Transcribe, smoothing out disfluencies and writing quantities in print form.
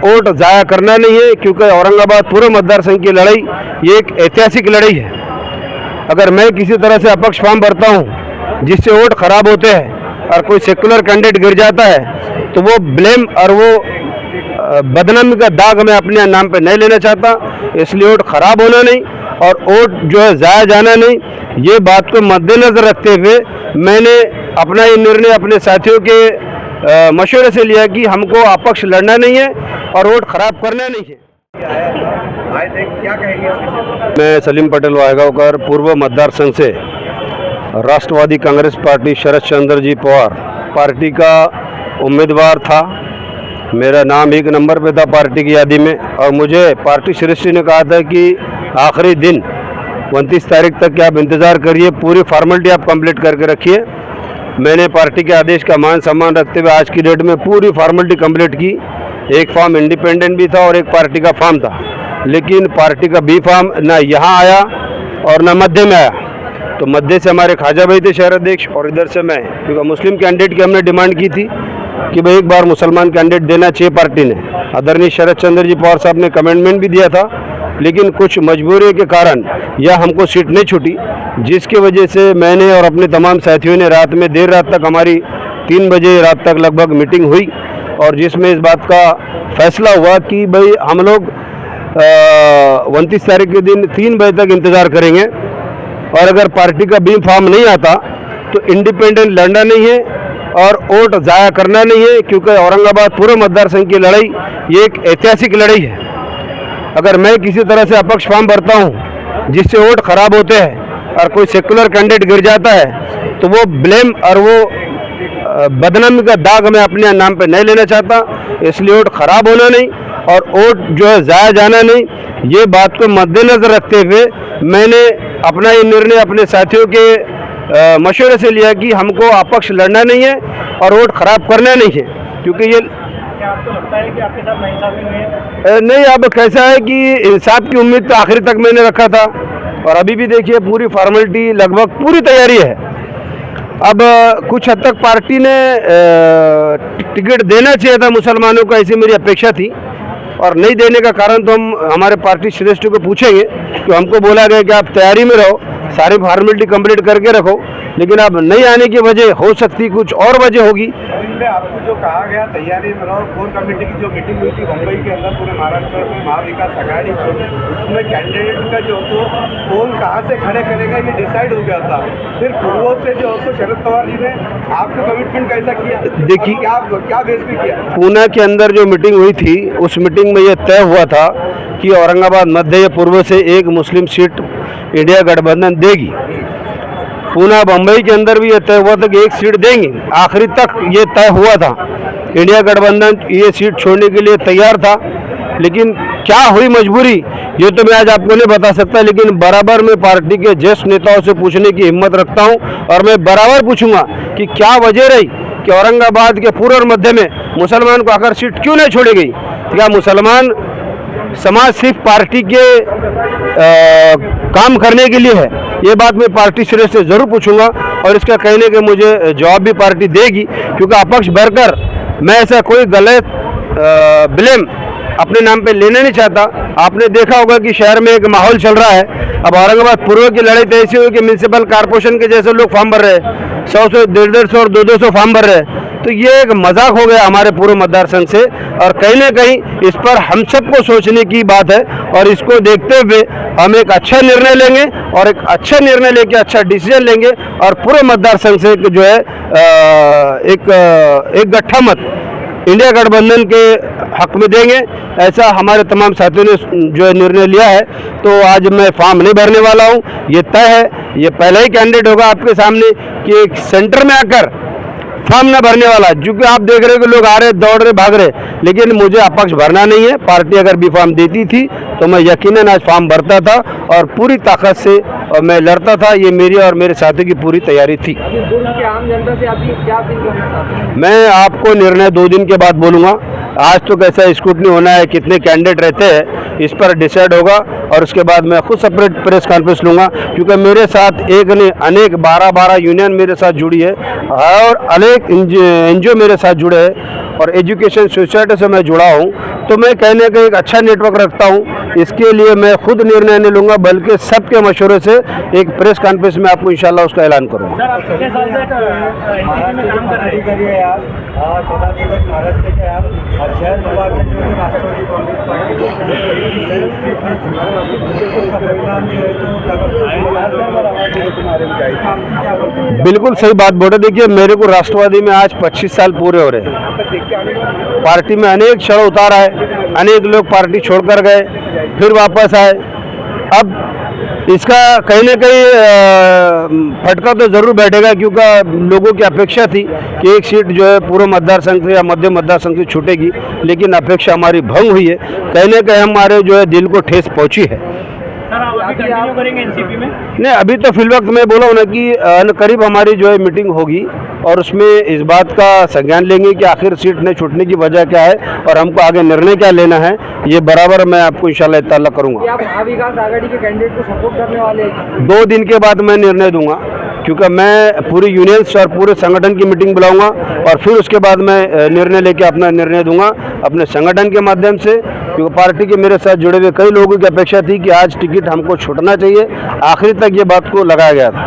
Vote ज़ाया करना नहीं है, क्योंकि औरंगाबाद पूर्व मतदार संघ की लड़ाई ये एक ऐतिहासिक लड़ाई है। अगर मैं किसी तरह से अपक्ष फॉर्म भरता हूँ जिससे वोट खराब होते हैं और कोई सेकुलर कैंडिडेट गिर जाता है तो वो ब्लेम और वो बदनामी का दाग मैं अपने नाम पे नहीं लेना चाहता। इसलिए वोट खराब होना नहीं और वोट जो है ज़ाया जाना नहीं, ये बात को मद्देनज़र रखते हुए मैंने अपना ये निर्णय अपने साथियों के मशवरे से लिया कि हमको अपक्ष लड़ना नहीं है और वोट खराब करना नहीं है। क्या कहेंगे? मैं सलीम पटेल वायगांवकर पूर्व मतदार संघ से राष्ट्रवादी कांग्रेस पार्टी शरद चंद्र जी पवार पार्टी का उम्मीदवार था। मेरा नाम 1 नंबर पे था पार्टी की यादी में और मुझे पार्टी श्रेष्ठी ने कहा था कि आखिरी दिन 29 तारीख तक आप इंतज़ार करिए, पूरी फॉर्मेलिटी आप कंप्लीट करके रखिए। मैंने पार्टी के आदेश का मान सम्मान रखते हुए आज की डेट में पूरी फॉर्मेलिटी कंप्लीट की। एक फॉर्म इंडिपेंडेंट भी था और एक पार्टी का फॉर्म था, लेकिन पार्टी का बी फॉर्म ना यहाँ आया और ना मध्य में आया। तो मध्य से हमारे ख्वाजा भाई थे शहर अध्यक्ष और इधर से मैं, क्योंकि मुस्लिम कैंडिडेट की हमने डिमांड की थी कि भाई एक बार मुसलमान कैंडिडेट देना चाहिए पार्टी ने। आदरणीय शरद चंद्र जी पवार साहब ने कमेंटमेंट भी दिया था, लेकिन कुछ मजबूरी के कारण यह हमको सीट नहीं छूटी, जिसकी वजह से मैंने और अपने तमाम साथियों ने रात में देर रात तक हमारी 3 बजे रात तक लगभग मीटिंग हुई और जिसमें इस बात का फैसला हुआ कि भाई हम लोग 29 तारीख के दिन 3 बजे तक इंतज़ार करेंगे और अगर पार्टी का बी फॉर्म नहीं आता तो इंडिपेंडेंट लड़ना नहीं है और वोट ज़ाया करना नहीं है, क्योंकि औरंगाबाद पूर्व मतदार संघ की लड़ाई ये एक ऐतिहासिक लड़ाई है। अगर मैं किसी तरह से अपक्ष फॉर्म भरता हूँ जिससे वोट खराब होते हैं और कोई सेकुलर कैंडिडेट गिर जाता है तो वो ब्लेम और वो बदनामी का दाग मैं अपने नाम पे नहीं लेना चाहता। इसलिए वोट खराब होना नहीं और वोट जो है ज़ाया जाना नहीं, ये बात को मद्देनज़र रखते हुए मैंने अपना ये निर्णय अपने साथियों के मशवरे से लिया कि हमको अपक्ष लड़ना नहीं है और वोट खराब करना नहीं है, क्योंकि ये क्या आपको लगता है कि आपके साथ नाइंसाफी हुई है? नहीं, अब कैसा है कि इंसाफ की उम्मीद तो आखिरी तक मैंने रखा था और अभी भी देखिए पूरी फॉर्मेलिटी लगभग पूरी तैयारी है। अब कुछ हद तक पार्टी ने टिकट देना चाहिए था मुसलमानों को, ऐसी मेरी अपेक्षा थी और नहीं देने का कारण तो हम हमारे पार्टी श्रेष्ठ को पूछेंगे। तो हमको बोला गया कि आप तैयारी में रहो, सारी फॉर्मेलिटी कंप्लीट करके रखो, लेकिन अब नहीं आने की वजह हो सकती कुछ और वजह होगी। आपको जो कहा गया तैयारी में रहो, कोर कमेटी की जो मीटिंग हुई थी मुंबई के अंदर पूरे महाराष्ट्र में महाविकास आघाड़ी, उसमें कैंडिडेट का जो तो कौन कहाँ से खड़े करेगा ये डिसाइड हो गया था। फिर पूर्वों से जो तो शरद पवार जी ने आपको कमिटमेंट कैसा किया? देखिए क्या बेस पे किया? पूना के अंदर जो मीटिंग हुई थी उस मीटिंग में यह तय हुआ था कि औरंगाबाद मध्य या पूर्व से एक मुस्लिम सीट इंडिया गठबंधन देगी। पूना बम्बई के अंदर भी ये तय हुआ था कि एक सीट देंगे। आखिरी तक ये तय हुआ था, इंडिया गठबंधन ये सीट छोड़ने के लिए तैयार था, लेकिन क्या हुई मजबूरी ये तो मैं आज आपको नहीं बता सकता, लेकिन बराबर मैं पार्टी के ज्येष्ठ नेताओं से पूछने की हिम्मत रखता हूं और मैं बराबर पूछूंगा कि क्या वजह रही कि औरंगाबाद के पूर्व और मध्य में मुसलमान को आकर सीट क्यों नहीं छोड़ी गई। क्या मुसलमान समाज सिर्फ पार्टी के काम करने के लिए है? ये बात मैं पार्टी श्रेष्ठ से ज़रूर पूछूंगा और इसका कहने के मुझे जवाब भी पार्टी देगी, क्योंकि अपक्ष भरकर मैं ऐसा कोई गलत ब्लेम अपने नाम पे लेना नहीं चाहता। आपने देखा होगा कि शहर में एक माहौल चल रहा है। अब औरंगाबाद पूर्व की लड़ाई तो ऐसी हुई कि म्यूनसिपल कॉर्पोरेशन के जैसे लोग फॉर्म भर रहे हैं, 100 से 150 और 200 फॉर्म भर रहे हैं। तो ये एक मजाक हो गया हमारे पूर्व मतदार संघ से और कहीं ना कहीं इस पर हम सबको सोचने की बात है और इसको देखते हुए हम एक अच्छा निर्णय लेंगे और एक अच्छा निर्णय लेके अच्छा डिसीजन लेंगे और पूर्व मतदार संघ से जो है एक गट्ठा मत इंडिया गठबंधन के हक में देंगे, ऐसा हमारे तमाम साथियों ने जो है निर्णय लिया है। तो आज मैं फॉर्म नहीं भरने वाला हूँ, ये तय है। ये पहला ही कैंडिडेट होगा आपके सामने कि एक सेंटर में आकर फॉर्म न भरने वाला, क्योंकि आप देख रहे हो कि लोग आ रहे दौड़ रहे भाग रहे, लेकिन मुझे अपक्ष भरना नहीं है। पार्टी अगर बी फॉर्म देती थी तो मैं यकीनन आज फॉर्म भरता था और पूरी ताकत से और मैं लड़ता था। ये मेरी और मेरे साथियों की पूरी तैयारी थी। आम जनता से आप क्या अपील करना चाहते हैं? मैं आपको निर्णय 2 दिन के बाद बोलूँगा। आज तो कैसा स्क्रूटनी होना है, कितने कैंडिडेट रहते हैं, इस पर डिसाइड होगा। और उसके बाद मैं खुद सेपरेट प्रेस कॉन्फ्रेंस लूँगा, क्योंकि मेरे साथ एक ने अनेक 12 यूनियन मेरे साथ जुड़ी है और अनेक NGO मेरे साथ जुड़े हैं और एजुकेशन सोसाइटी से मैं जुड़ा हूँ। तो मैं कहने का एक अच्छा नेटवर्क रखता हूँ। इसके लिए मैं खुद निर्णय नहीं लूँगा, बल्कि सबके मशवरे से एक प्रेस कॉन्फ्रेंस में आपको इंशाल्लाह उसका ऐलान करूँगा। सर, आप कितने साल से एनसीपी में काम कर रहे हैं? आप पदाधिकारी महाराष्ट्र के आप और शहर विभाग में जो है राष्ट्रवादी कांग्रेस पार्टी उसका परिणाम जो है तो बिल्कुल सही बात बोले। देखिए, मेरे को राष्ट्रवादी में आज 25 साल पूरे हो रहे हैं। पार्टी में अनेक चढ़ उतार आए, अनेक लोग पार्टी छोड़कर गए, फिर वापस आए। अब इसका कहीं ना कहीं फटका तो ज़रूर बैठेगा, क्योंकि लोगों की अपेक्षा थी कि एक सीट जो है पूर्व मतदार संघ से या मध्य मतदार संघ से छूटेगी, लेकिन अपेक्षा हमारी भंग हुई है। कहीं ना कहीं हमारे जो है दिल को ठेस पहुंची है। सर, आप अभी कंटिन्यू करेंगे एनसीपी में? नहीं, अभी तो फिल वक्त मैं बोला हूँ ना कि करीब हमारी जो है मीटिंग होगी और उसमें इस बात का संज्ञान लेंगे कि आखिर सीट नहीं छूटने की वजह क्या है और हमको आगे निर्णय क्या लेना है। ये बराबर मैं आपको इंशाल्लाह इत्तला करूँगा। आप महाविकास आघाड़ी के कैंडिडेट को सपोर्ट करने वाले हैं? 2 दिन के बाद मैं निर्णय दूंगा, क्योंकि मैं पूरी यूनियंस और पूरे संगठन की मीटिंग बुलाऊंगा और फिर उसके बाद मैं निर्णय लेके अपना निर्णय दूंगा अपने संगठन के माध्यम से। क्योंकि पार्टी के मेरे साथ जुड़े हुए कई लोगों की अपेक्षा थी कि आज टिकट हमको छूटना चाहिए, आखिरी तक ये बात को लगाया गया था।